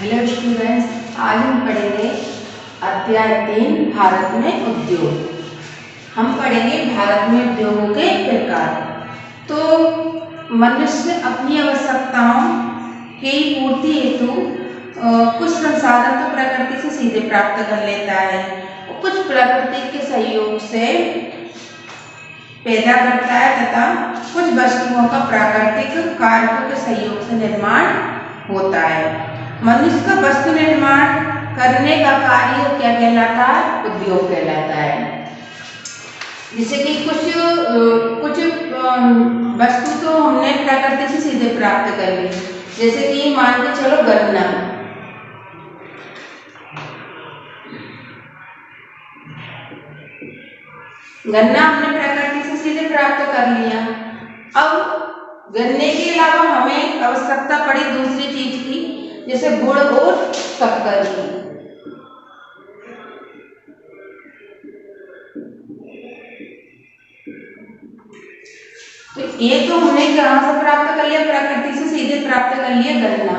Hello students, आज हम पढ़ेंगे अध्याय 3 भारत में उद्योग। हम पढ़ेंगे भारत में उद्योगों के प्रकार। तो मनुष्य अपनी आवश्यकताओं की पूर्ति हेतु कुछ संसाधन तो प्रकृति से सीधे प्राप्त कर लेता है और कुछ प्रकृति के सहयोग से पैदा करता है तथा कुछ वस्तुओं का प्राकृतिक कारकों के सहयोग से निर्माण होता है। मनुष्य का वस्तु निर्माण करने का कार्य क्या कहलाता है? उद्योग कहलाता है। जैसे कि कुछ वस्तु तो हमने प्रकृति से सीधे प्राप्त कर ली, जैसे कि मान के चलो गन्ना। गन्ना हमने प्रकृति से सीधे प्राप्त कर लिया। अब गन्ने के अलावा हमें आवश्यकता पड़ी दूसरी चीज की, जैसे गुड़ और शक्कर की। तो ये तो हमने कहां से प्राप्त कर लिया? प्रकृति से सीधे प्राप्त कर लिया गन्ना।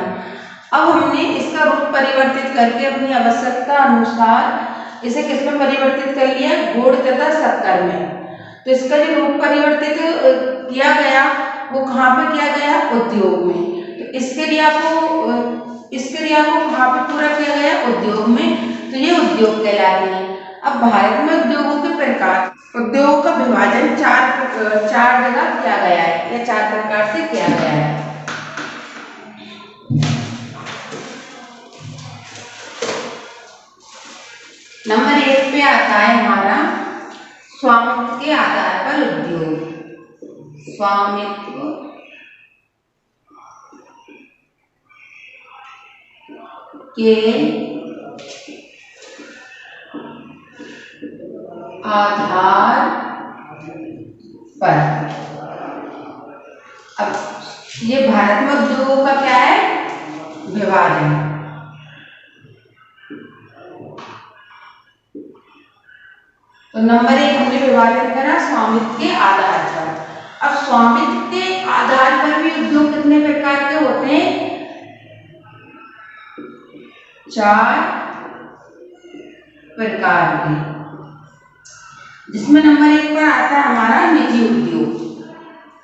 अब हमने इसका रूप परिवर्तित करके अपनी आवश्यकता अनुसार इसे किसमें परिवर्तित कर लिया? गुड़ तथा शक्कर में। तो इसका जो रूप परिवर्तित किया गया वो कहाँ पे किया गया? उद्योग में। तो इसके क्रिया को कहाँ पे पूरा किया गया? उद्योग में। तो ये उद्योग कहलाते हैं। अब भारत में उद्योगों के प्रकार, उद्योगों का विभाजन चार जगह किया गया है या 4 प्रकार से किया गया है। नंबर 1 पे आता है हमारा स्वामित्व के आधार पर उद्योग। स्वामित्व के आधार पर। अब ये भारत में उद्योगों का क्या है? विभाजन। तो नंबर 1 हमने विभाजन करा स्वामित्व के आधार पर। अब स्वामित्व के आधार पर भी उद्योग कितने प्रकार के होते हैं? 4 प्रकार के, जिसमें नंबर 1 पर आता है हमारा निजी उद्योग।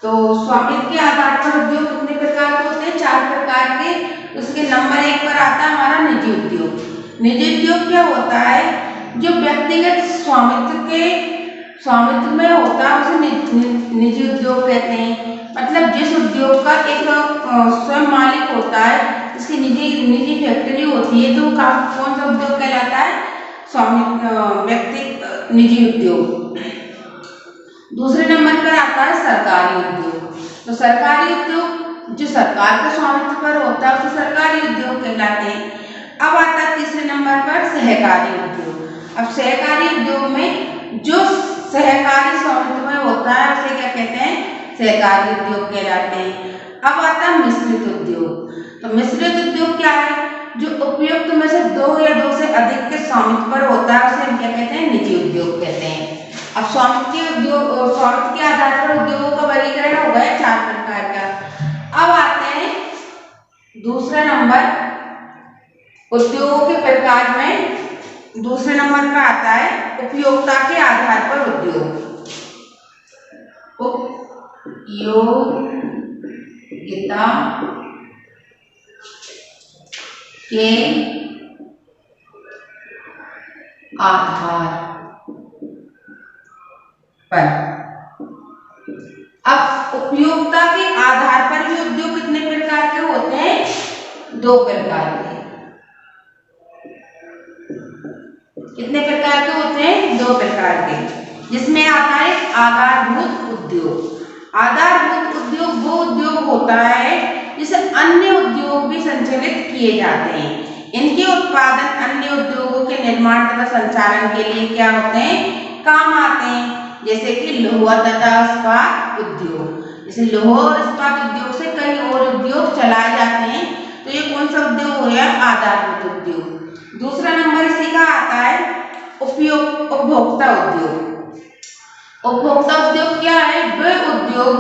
तो स्वामित्व के आधार पर उद्योग कितने प्रकार के होते हैं? 4 प्रकार के। उसके नंबर 1 पर आता है हमारा निजी उद्योग। निजी उद्योग क्या होता है? जो व्यक्तिगत स्वामित्व में होता है उसे निजी उद्योग कहते हैं। मतलब जिस उद्योग का एक स्वयं मालिक होता है, इसकी निजी फैक्ट्री होती है, तो कौन सा उद्योग कहलाता है? व्यक्ति निजी उद्योग। दूसरे नंबर पर आता है सरकारी उद्योग। तो सरकारी उद्योग जो सरकार के स्वामित्व पर होता है उसे सरकारी उद्योग कहलाते हैं। अब आता है तीसरे नंबर पर सहकारी उद्योग। अब सहकारी उद्योग में जो सहकारी स्वामित्व में होता है उसे क्या कहते हैं? सहकारी उद्योग कहलाते हैं। अब आता है मिश्रित उद्योग। तो मिश्रित उद्योग क्या है? जो उपयुक्त में से 2 या 2 से अधिक के स्वामित्व पर होता है उसे हम क्या कहते हैं? निजी उद्योग कहते हैं। अब स्वामित्व के आधार पर उद्योगों का वर्गीकरण हो गया 4 प्रकार का। अब आते हैं दूसरा नंबर उद्योगों के प्रकार में। दूसरे नंबर पर आता है उपयोगिता के आधार पर उद्योग। उपयोगिता के आधार पर। अब उपयोगिता के आधार पर भी उद्योग कितने प्रकार के होते हैं? 2 प्रकार के। कितने प्रकार के होते हैं? 2 प्रकार के, जिसमें आता है आधारभूत उद्योग। आधारभूत उद्योग वो उद्योग होता है जिसे अन्य उद्योग भी संचालित किए जाते हैं। इनके उत्पादन अन्य उद्योगों के निर्माण तथा संचालन के लिए क्या होते हैं? काम आते हैं। जैसे कि लोहा तथा इस्पात उद्योग। जैसे लोहा और इस्पात उद्योग से कई और उद्योग चलाए जाते हैं। तो ये कौन सा उद्योग हो गया? आधारभूत उद्योग। दूसरा नंबर इसी का आता है उपभोक्ता उद्योग। उपभोक्ता उद्योग क्या है? वह उद्योग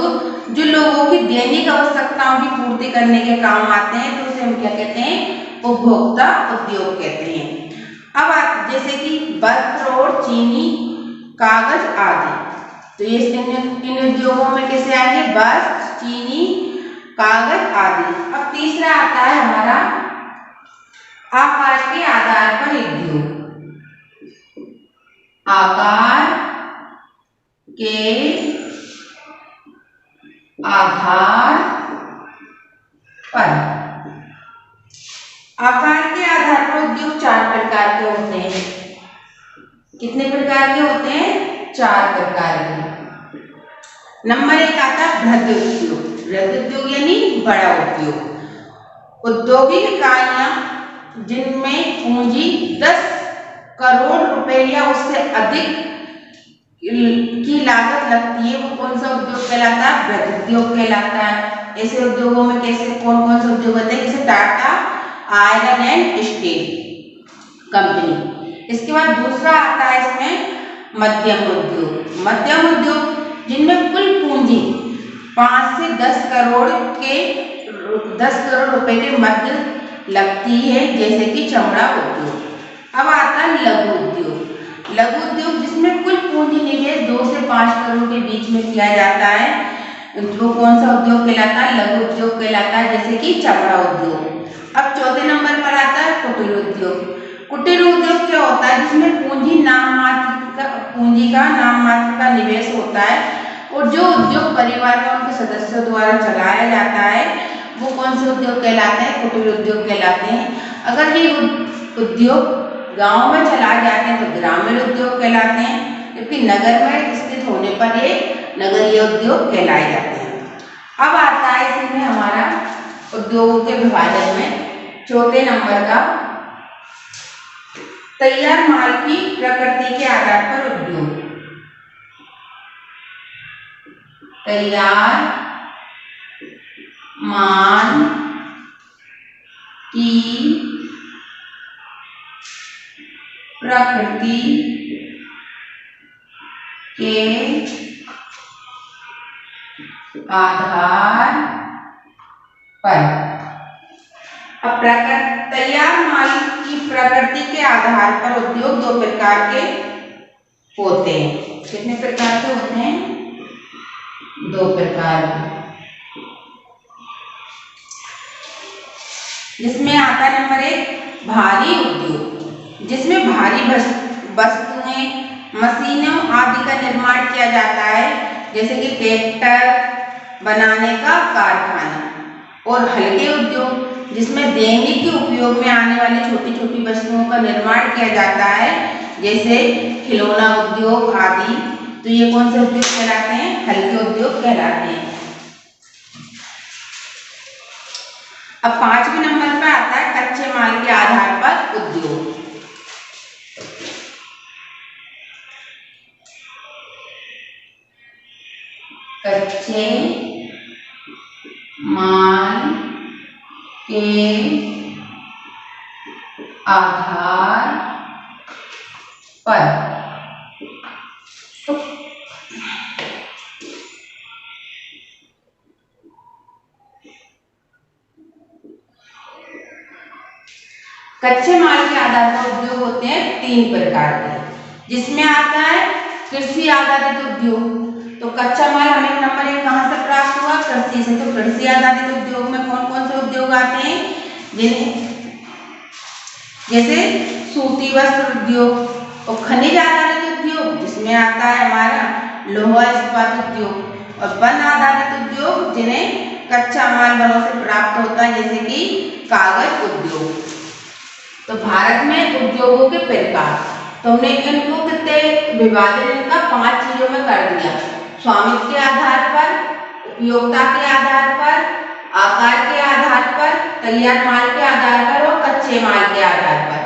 जो लोगों की दैनिक आवश्यकताओं की पूर्ति करने के काम आते हैं, तो उसे हम क्या कहते हैं? उपभोक्ता उद्योग कहते हैं। अब जैसे कि वस्त्र, चीनी, कागज आदि, तो ये इन उद्योगों में कैसे आएंगे? वस्त्र, चीनी, कागज आदि। अब तीसरा आता है हमारा आकार के आधार पर उद्योग। आकार के आधार पर, आकार के आधार पर उद्योग 4 प्रकार के होते हैं। कितने प्रकार के होते हैं? 4 प्रकार के। नंबर 1 आता है बृहद उद्योग। बृहद उद्योग यानी बड़ा उद्योग। औद्योगिक इकाइयां जिनमें पूंजी 10 करोड़ रुपए या उससे अधिक की लागत लगती है, वो कौन सा उद्योग कहलाता है? बृहद उद्योग कहलाता है। ऐसे उद्योगों में कैसे कौन कौन से उद्योग होते हैं? जैसे Tata iron and steel company. इसके बाद दूसरा आता है इसमें मध्यम उद्योग। मध्यम उद्योग जिनमें कुल पूंजी 5 से 10 करोड़ रुपए के मध्य लगती है, जैसे कि चमड़ा उद्योग। अब आता है लघु उद्योग। लघु उद्योग जिसमें कुल पूंजी निवेश 2 से 5 करोड़ के बीच में किया जाता है, वो कौन सा उद्योग कहलाता है? लघु उद्योग कहलाता है, जैसे कि चमड़ा उद्योग। अब चौथे नंबर पर आता है कुटीर उद्योग। कुटीर उद्योग क्या होता है? जिसमें पूंजी का नाम मात्र का निवेश होता है, और जो उद्योग परिवार में उनके सदस्यों द्वारा चलाया जाता है, वो कौन से उद्योग कहलाते हैं? कुटीर उद्योग कहलाते हैं। अगर ये उद्योग गांव में चलाए जाते हैं तो ग्रामीण उद्योग कहलाते हैं, जबकि नगर में स्थित होने पर ये नगरीय उद्योग कहलाए जाते हैं। अब आता है इसमें हमारा उद्योगों के विभाजन में चौथे नंबर का तैयार माल की प्रकृति के आधार पर उद्योग। तैयार माल की प्रकृति के आधार पर। अब तैयार माल की प्रकृति के आधार पर उद्योग 2 प्रकार के होते हैं। कितने प्रकार के होते हैं? 2 प्रकार के। जिसमें आता है नंबर 1 भारी उद्योग, जिसमें भारी वस्तुएं, मशीनों आदि का निर्माण किया जाता है, जैसे कि ट्रैक्टर बनाने का कारखाना। और हल्के उद्योग जिसमें दैनिक उपयोग में आने वाली छोटी छोटी वस्तुओं का निर्माण किया जाता है, जैसे खिलौना उद्योग आदि। तो ये कौन से उद्योग कहलाते हैं? हल्के उद्योग कहलाते हैं। अब 5वें नंबर पर आता है कच्चे माल के आधार पर उद्योग। कच्चे माल के आधार पर। कच्चे माल के आधार पर उद्योग होते हैं 3 प्रकार के, जिसमें आता है कृषि आधारित उद्योग। तो कच्चा माल हमें नंबर 1 कहाँ से प्राप्त हुआ? कृषि से। तो कृषि आधारित उद्योग में कौन कौन से उद्योग आते हैं? जैसे सूती वस्त्र उद्योग। और खनिज आधारित उद्योग जिसमें आता है हमारा लोहा इस्पात उद्योग। और वन आधारित उद्योग जिन्हें कच्चा माल वनों से प्राप्त होता है, जैसे कि कागज उद्योग। तो भारत में उद्योगों के प्रकार, तो हमने इनको कितने विभाजन इनका 5 चीजों में कर दिया। स्वामित्व के आधार पर, उपयोगिता के आधार पर, आकार के आधार पर, तैयार माल के आधार पर और कच्चे माल के आधार पर।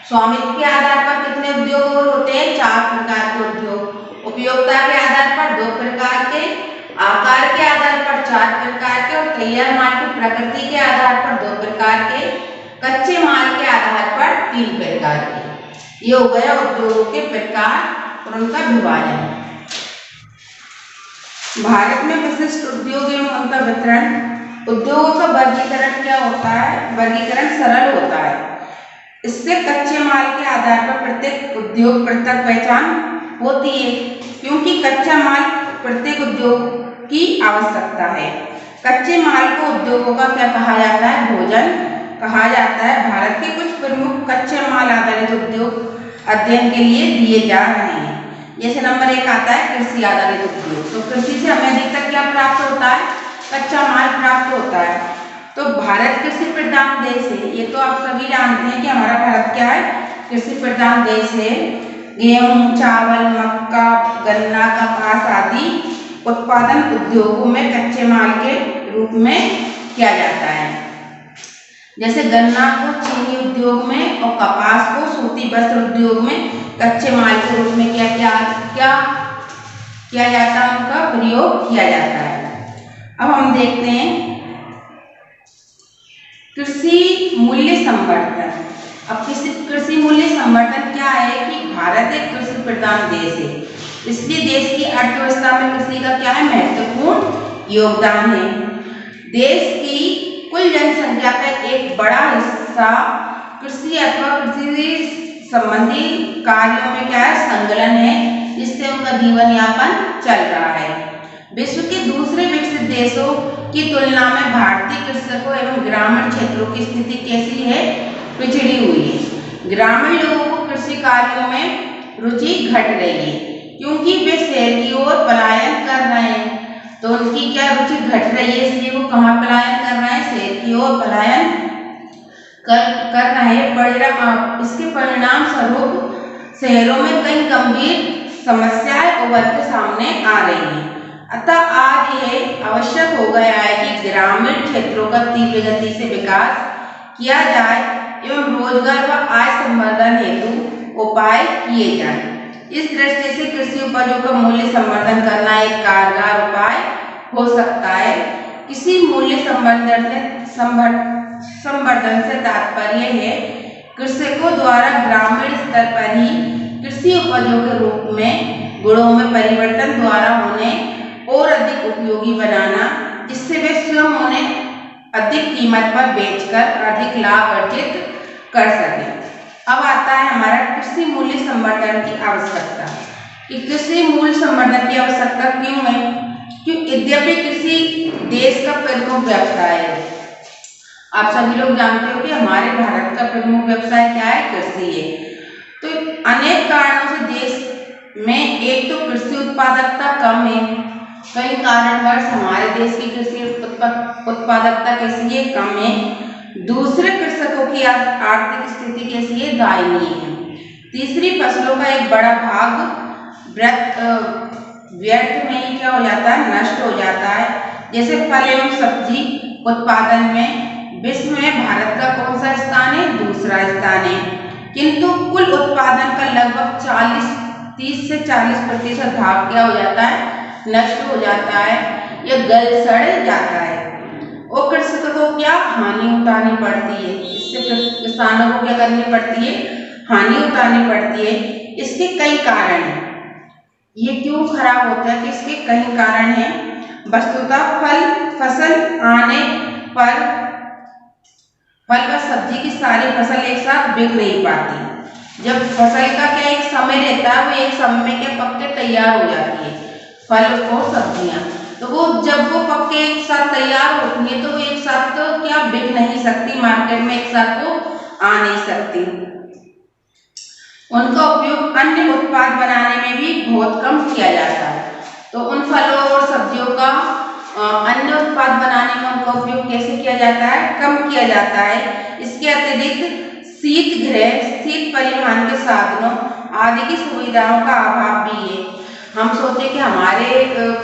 स्वामित्व के आधार पर कितने उद्योग होते हैं? 4 प्रकार के उद्योग। उपयोगिता के आधार पर 2 प्रकार के, आकार के आधार पर 4 प्रकार के और तैयार माल की प्रकृति के आधार पर 2 प्रकार के, कच्चे माल के आधार पर 3 प्रकार के। ये हो गया उद्योगों के प्रकार और उनका विभाजन। भारत में विशिष्ट उद्योग एवं उनका वितरण उद्योगों का वर्गीकरण क्या होता है? वर्गीकरण सरल होता है। इससे कच्चे माल के आधार पर प्रत्येक उद्योग पृथक पहचान होती है, क्योंकि कच्चा माल प्रत्येक उद्योग की आवश्यकता है। कच्चे माल को उद्योगों का क्या कहा जाता है? भोजन कहा जाता है। भारत के कुछ प्रमुख कच्चे माल आधारित उद्योग अध्ययन के लिए दिए जा रहे हैं। जैसे नंबर 1 आता है कृषि आधारित उद्योग। तो कृषि से हमें अधिकतर क्या प्राप्त होता है? कच्चा माल प्राप्त होता है। तो भारत कृषि प्रधान देश है, ये तो आप सभी जानते हैं कि हमारा भारत क्या है? कृषि प्रधान देश है। गेहूं, चावल, मक्का, गन्ना, कपास आदि उत्पादन उद्योगों में कच्चे माल के रूप में किया जाता है। जैसे गन्ना को चीनी उद्योग में और कपास को सूती वस्त्र उद्योग में कच्चे माल के रूप में क्या किया जाता है? उनका प्रयोग किया जाता है। अब हम देखते हैं कृषि मूल्य संवर्धन। अब कृषि मूल्य संवर्धन क्या है कि भारत एक कृषि प्रधान देश है, इसलिए देश की अर्थव्यवस्था में कृषि का क्या है? महत्वपूर्ण योगदान है। देश की कुल जनसंख्या का एक बड़ा हिस्सा कृषि अथवा कृषि संबंधी कार्यों में क्या है? संलग्न है, जिससे उनका जीवन यापन चल रहा है। विश्व के दूसरे विकसित देशों की तुलना में भारतीय कृषकों एवं ग्रामीण क्षेत्रों की स्थिति कैसी है? पिछड़ी हुई है। ग्रामीण लोगों को कृषि कार्यों में रुचि घट रही है, क्योंकि वे शहर की ओर पलायन कर रहे हैं। तो उनकी क्या रुचि घट रही है, इसलिए वो कहाँ पलायन कर रहे हैं? शहर की ओर पलायन कर रहे हैं। इसके परिणाम स्वरूप शहरों में कई गंभीर समस्याएं उभर के सामने आ रही हैं। अतः आज यह आवश्यक हो गया है कि ग्रामीण क्षेत्रों का तीव्र गति से विकास किया जाए एवं रोजगार व आय संवर्धन हेतु उपाय किए जाएं। इस दृष्टि से कृषि उपजों का मूल्य संवर्धन करना एक कारगर उपाय हो सकता है। किसी मूल्य संवर्धन से तात्पर्य है कृषकों द्वारा ग्रामीण स्तर पर ही कृषि उपजों के रूप में गुणों में परिवर्तन द्वारा उन्हें और अधिक उपयोगी बनाना, जिससे वे स्वयं उन्हें अधिक कीमत पर बेचकर अधिक लाभ अर्जित कर सकें। अब आता है हमारा कृषि मूल्य संवर्धन की आवश्यकता। कि कृषि मूल्य संवर्धन की आवश्यकता क्यों है? क्योंकि यद्यपि कृषि देश का प्रमुख व्यवसाय है। आप सभी लोग जानते हो कि हमारे भारत का प्रमुख व्यवसाय क्या है? कृषि है। तो अनेक कारणों से देश में एक तो कृषि उत्पादकता कम है, कई कारणवश हमारे देश की कृषि उत्पादकता कैसी है? कम है। दूसरे कृषकों की आर्थिक स्थिति कैसी है? दयनीय है। तीसरी फसलों का एक बड़ा भाग व्यर्थ में ही क्या हो जाता है? नष्ट हो जाता है। जैसे फल एवं सब्जी उत्पादन में विश्व में भारत का कौन सा स्थान है? दूसरा स्थान है। किंतु कुल उत्पादन का लगभग 30 से 40% भाग क्या हो जाता है? नष्ट हो जाता है या गल सड़ जाता है। और कृषकों को क्या हानि उठानी पड़ती है? इससे किसानों को क्या करनी पड़ती है? हानि उठानी पड़ती है। इसके कई कारण हैं। ये क्यों खराब होता है? कि इसके कई कारण हैं। वस्तुतः फसल आने पर फल व सब्जी की सारी फसल एक साथ बिक नहीं पाती। जब फसल का क्या एक समय रहता है, वो एक समय में क्या पक के तैयार हो जाती है फल और सब्जियां। तो वो जब वो पक के एक साथ तैयार होती है तो वो एक साथ तो क्या बिक नहीं सकती, मार्केट में एक साथ वो आ नहीं सकती। उनका उपयोग अन्य उत्पाद बनाने में भी बहुत कम किया जाता है। तो उन फलों और सब्जियों का अन्य उत्पाद बनाने में उनका उपयोग कैसे किया जाता है? कम किया जाता है। इसके अतिरिक्त शीतगृह, शीत परिवहन के साधनों आदि की सुविधाओं का अभाव भी है। हम सोचे कि हमारे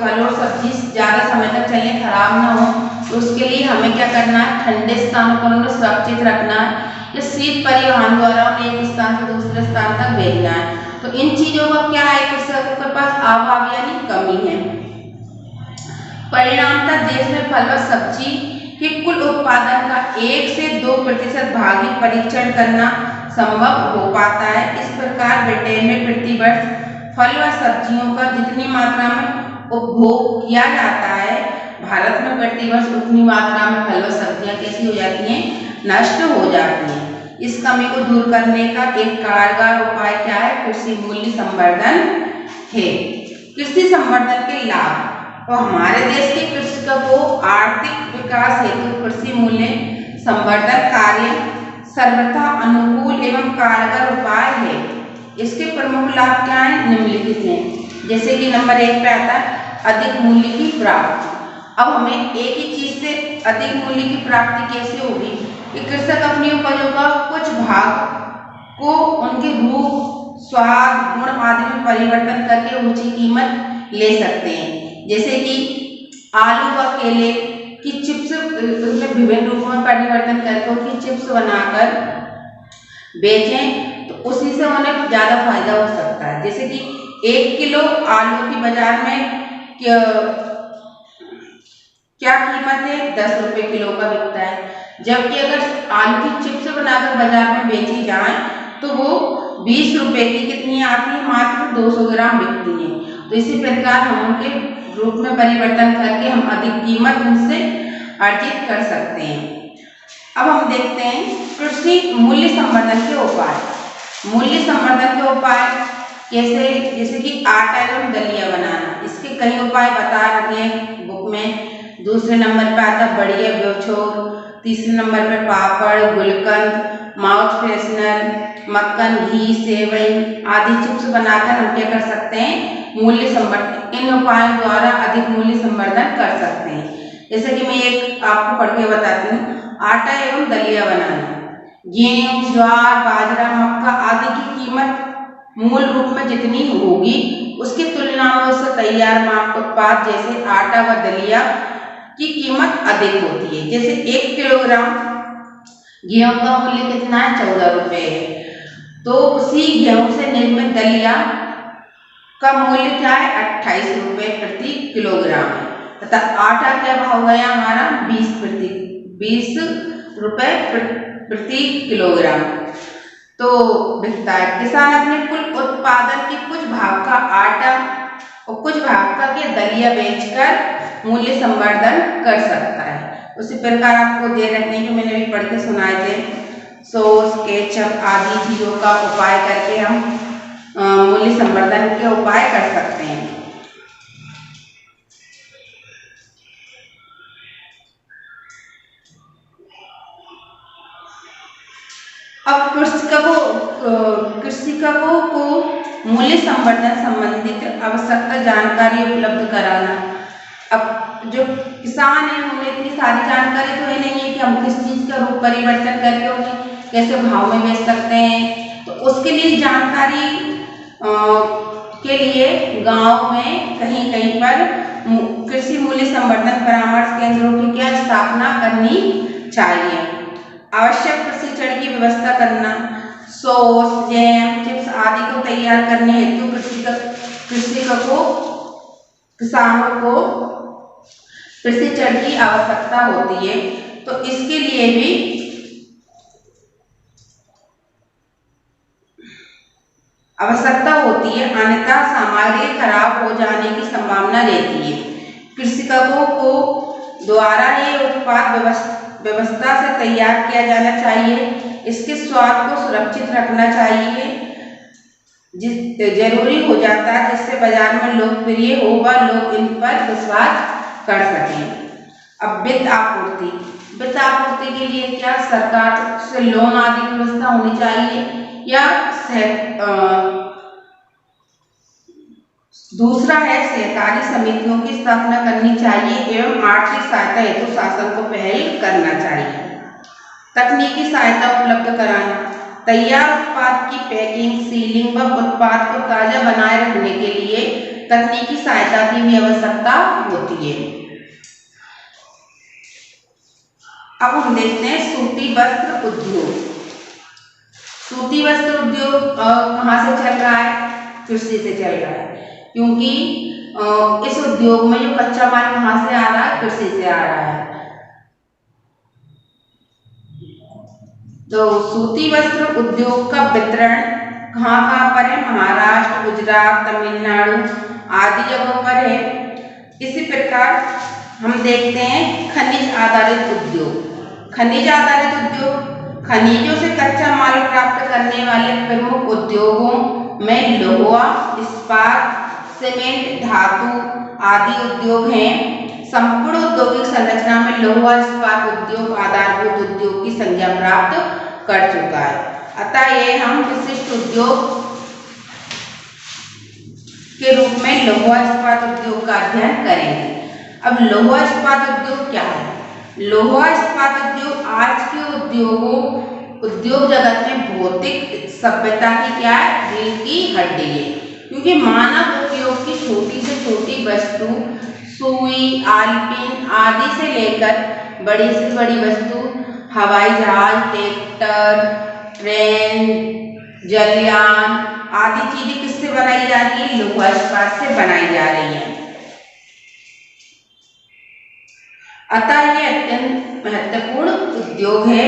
फल और सब्जी ज़्यादा समय तक चले, खराब ना हो, तो उसके लिए हमें क्या करना है? ठंडे स्थानों पर उन्हें सुरक्षित रखना है या शीत परिवहन द्वारा उन्हें एक स्थान से दूसरे स्थान तक भेजना है। तो इन चीज़ों का क्या है? कृषकों के पास अभाव यानी कमी है। परिणामतः देश में फल व सब्जी के कुल उत्पादन का 1 से 2% भाग ही परीक्षण करना संभव हो पाता है। इस प्रकार ब्रिटेन में प्रतिवर्ष फल व सब्जियों का जितनी मात्रा में उपभोग किया जाता है भारत में प्रतिवर्ष उतनी मात्रा में फल व सब्जियां कैसी हो जाती हैं, नष्ट हो जाती हैं। इस कमी को दूर करने का एक कारगर उपाय क्या है, कृषि मूल्य संवर्धन है। कृषि संवर्धन के लाभ, तो हमारे देश के कृषकों को आर्थिक विकास हेतु कृषि मूल्य संवर्धन कार्य सर्वथा अनुकूल एवं कारगर उपाय है। इसके प्रमुख लाभ क्या है, निम्नलिखित हैं। जैसे कि नंबर 1 पे आता है अधिक मूल्य की प्राप्ति। अब हमें एक ही चीज से अधिक मूल्य की प्राप्ति कैसे होगी, कि कृषक अपनी उपजों का कुछ भाग को उनके रूप, स्वाद, गुण आदि में परिवर्तन करके ऊंची कीमत ले सकते हैं। जैसे कि आलू व केले की चिप्स उसमें विभिन्न रूपों में परिवर्तन करके उनकी चिप्स बनाकर बेचें तो उसी से उन्हें ज्यादा फायदा हो सकता है। जैसे कि 1 किलो आलू की बाजार में क्या कीमत है, 10 रुपए किलो का बिकता है, जबकि अगर आलू की चिप्स बनाकर बाजार में बेची जाए तो वो 20 रुपए की कितनी आती है, मात्र 200 ग्राम बिकती है। तो इसी प्रकार हम उनके रूप में परिवर्तन करके हम अधिक कीमत उनसे अर्जित कर सकते हैं। अब हम देखते हैं कृषि मूल्य संवर्धन के उपाय। मूल्य संवर्धन के उपाय कैसे, जैसे कि आटा एवं दलिया बनाना, इसके कई उपाय बता रखे हैं बुक में। दूसरे नंबर पे आता है बढ़िया ब्योछोर, तीसरे नंबर पे पापड़, गुलकंद, माउथ फ्रेशनर, मक्खन, घी, सेवई आदि चिप्स बनाकर हम क्या कर सकते हैं, मूल्य संवर्धन, इन उपायों द्वारा अधिक मूल्य संवर्धन कर सकते हैं। जैसे कि मैं एक आपको पढ़ के बताती हूँ, आटा एवं दलिया बनाना। गेहूं, ज्वार, बाजरा, मक्का आदि की कीमत मूल रूप में जितनी होगी उसकी तुलना में उससे तैयार उत्पाद जैसे आटा व दलिया की कीमत अधिक होती है। जैसे 1 किलोग्राम गेहूं का मूल्य कितना है, 14 रुपए है, तो उसी गेहूं से निर्मित दलिया का मूल्य क्या है, 28 रुपए प्रति किलोग्राम है। तथा आटा क्या भाव गया हमारा, 20 रुपए प्रति किलोग्राम तो बिकता है। किसान अपने कुल उत्पादन के कुछ भाग का आटा और कुछ भाग का क्या दलिया बेचकर मूल्य संवर्धन कर सकता है। उसी प्रकार आपको दे रखने जो मैंने अभी पढ़ के सुनाए थे, सॉस, केचप आदि चीजों का उपाय करके हम मूल्य संवर्धन के उपाय कर सकते हैं। अब कृषकों को मूल्य संवर्धन संबंधित आवश्यकता जानकारी उपलब्ध कराना। अब जो किसान है उन्हें इतनी सारी जानकारी तो है नहीं है कि हम किस चीज का रूप परिवर्तन करके उन्हें कैसे भाव में बेच सकते हैं। तो उसके लिए जानकारी के लिए गांव में कहीं कहीं पर कृषि मूल्य संवर्धन परामर्श केंद्रों की क्या स्थापना करनी चाहिए। आवश्यक प्रशिक्षण की व्यवस्था करना, सॉस, जैम, चिप्स आदि को तैयार करने हेतु किसानों को प्रशिक्षण की आवश्यकता होती है। तो इसके लिए भी आवश्यकता होती है, अन्यथा सामग्री खराब हो जाने की संभावना रहती है। कृषकों को द्वारा ये उत्पाद व्यवस्था से तैयार किया जाना चाहिए। इसके स्वाद को सुरक्षित रखना चाहिए, जरूरी हो जाता है जिससे बाजार में लोकप्रिय हो व लोग इन पर विश्वास कर सकें। अब वित्त आपूर्ति के लिए क्या सरकार से लोन आदि की व्यवस्था होनी चाहिए या दूसरा है सहकारी समितियों की स्थापना करनी चाहिए एवं आर्थिक सहायता हेतु शासन को पहल करना चाहिए। तकनीकी सहायता उपलब्ध कराना, तैयार उत्पाद की पैकिंग, सीलिंग व उत्पाद को ताजा बनाए रखने के लिए तकनीकी सहायता की भी आवश्यकता होती है। अब हम देखते हैं सूती वस्त्र उद्योग। सूती वस्त्र उद्योग कहाँ से चल रहा है, कृषि से चल रहा है, क्योंकि इस उद्योग में जो कच्चा माल कहाँ से आ रहा है, कृषि से आ रहा है। तो सूती वस्त्र उद्योग का वितरण कहाँ कहाँ पर है, महाराष्ट्र, गुजरात, तमिलनाडु आदि जगहों पर है। इसी प्रकार हम देखते हैं खनिज आधारित उद्योग। खनिज आधारित उद्योग खनिजों से कच्चा माल प्राप्त करने वाले प्रमुख उद्योगों में लोहा, इस्पात, सीमेंट, धातु आदि उद्योग हैं। संपूर्ण औद्योगिक संरचना में लोहा इस्पात उद्योग आधारभूत उद्योग की संज्ञा प्राप्त कर चुका है। अतः ये हम विशिष्ट उद्योग के रूप में लोहा इस्पात उद्योग का अध्ययन करेंगे। अब लोहा इस्पात उद्योग क्या है? लोहा इस्पात उद्योग आज के उद्योग जगत में भौतिक सभ्यता की क्या है? रीढ़ की हड्डी है, क्योंकि मानव उपयोग की छोटी से छोटी वस्तु सुई, आलपिन आदि से लेकर बड़ी से बड़ी वस्तु हवाई जहाज, ट्रैक्टर, ट्रेन, जलयान आदि चीजें किससे बनाई जा रही है? लोहा इस्पात से बनाई जा रही है। अतः ये अत्यंत महत्वपूर्ण उद्योग है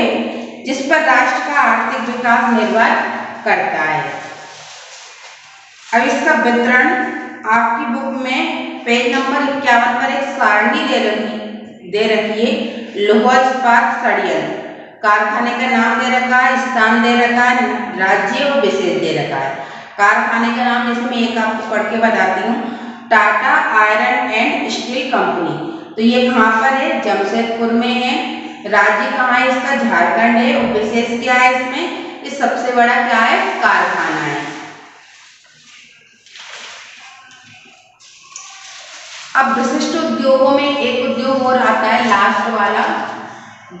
जिस पर राष्ट्र का आर्थिक विकास निर्भर करता है। अब इसका वितरण आपकी बुक में पेज नंबर 51 पर एक सारणी दे रखी है। लोहा इस्पात षड्यंत्र, कारखाने का नाम दे रखा है, स्थान दे रखा है, राज्य और विशेष दे रखा है। कारखाने का नाम जैसे मैं एक आपको पढ़ के बताती हूँ, Tata iron and steel company. तो ये कहाँ पर है? जमशेदपुर में है। राज्य कहाँ है इसका? झारखंड है। और विशेष क्या है इसमें? ये सबसे बड़ा क्या है? कारखाना है। अब विशिष्ट उद्योगों में एक उद्योग और आता है, लास्ट वाला,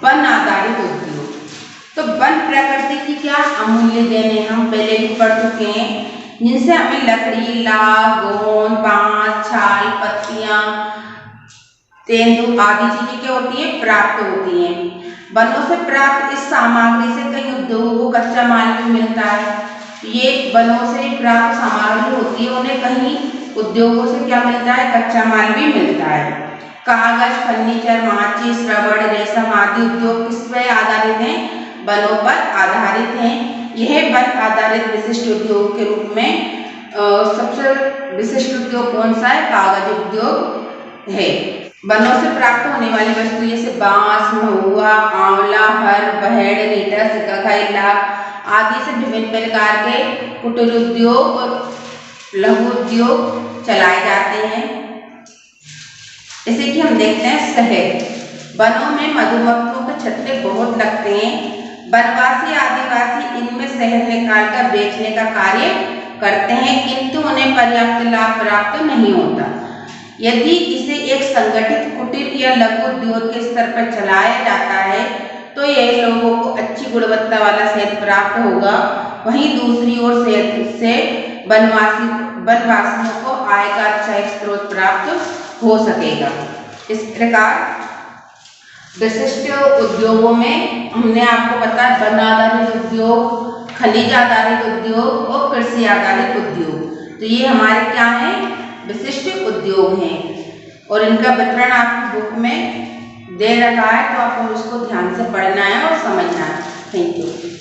वन आधारित उद्योग। तो वन प्रकृति की क्या अमूल्य देन है, हम पहले भी पढ़ चुके हैं, जिनसे हमें लकड़ी, लाख, गोंद, बांस, छाल, पत्तियां, तेंदुआ आदि चीजें क्या होती है? प्राप्त होती हैं। वनों से प्राप्त इस सामग्री से कई उद्योगों को कच्चा माल भी मिलता है। ये वनों से प्राप्त सामग्री होती है, उन्हें कहीं उद्योगों से क्या मिलता है? कच्चा माल भी मिलता है। कागज, फर्नीचर, माचिस, रबड़, रेशम आदि उद्योग किस पर आधारित हैं? वनों पर आधारित हैं। यह वन आधारित विशिष्ट उद्योग के रूप में सबसे विशिष्ट उद्योग कौन सा है? कागज उद्योग है। वनों से प्राप्त होने वाली वस्तु जैसे बांस, महुआ, आंवला, हर, बहेड़, रीठा, सिकाखाई, लाख आदि से विभिन्न प्रकार के कुटीर उद्योग और लघु उद्योग चलाए जाते हैं। जैसे कि हम देखते हैं शहद, वनों में मधुमक्खियों के छत्ते बहुत लगते हैं। वनवासी आदिवासी इनमें शहद निकालकर बेचने का कार्य करते हैं, किंतु उन्हें पर्याप्त लाभ प्राप्त नहीं होता। यदि इसे एक संगठित कुटीर या लघु उद्योग के स्तर पर चलाया जाता है तो यह लोगों को अच्छी गुणवत्ता वाला शहद प्राप्त होगा। वहीं दूसरी ओर शहद से वनवासियों को आय का अच्छा स्रोत प्राप्त हो सकेगा। इस प्रकार विशिष्ट उद्योगों में हमने आपको बताया वन आधारित उद्योग, खनिज आधारित उद्योग और कृषि आधारित उद्योग। तो ये हमारे क्या हैं? विशिष्ट उद्योग हैं और इनका वितरण आपकी बुक में दे रखा है, तो आपको उसको ध्यान से पढ़ना है और समझना है। Thank you.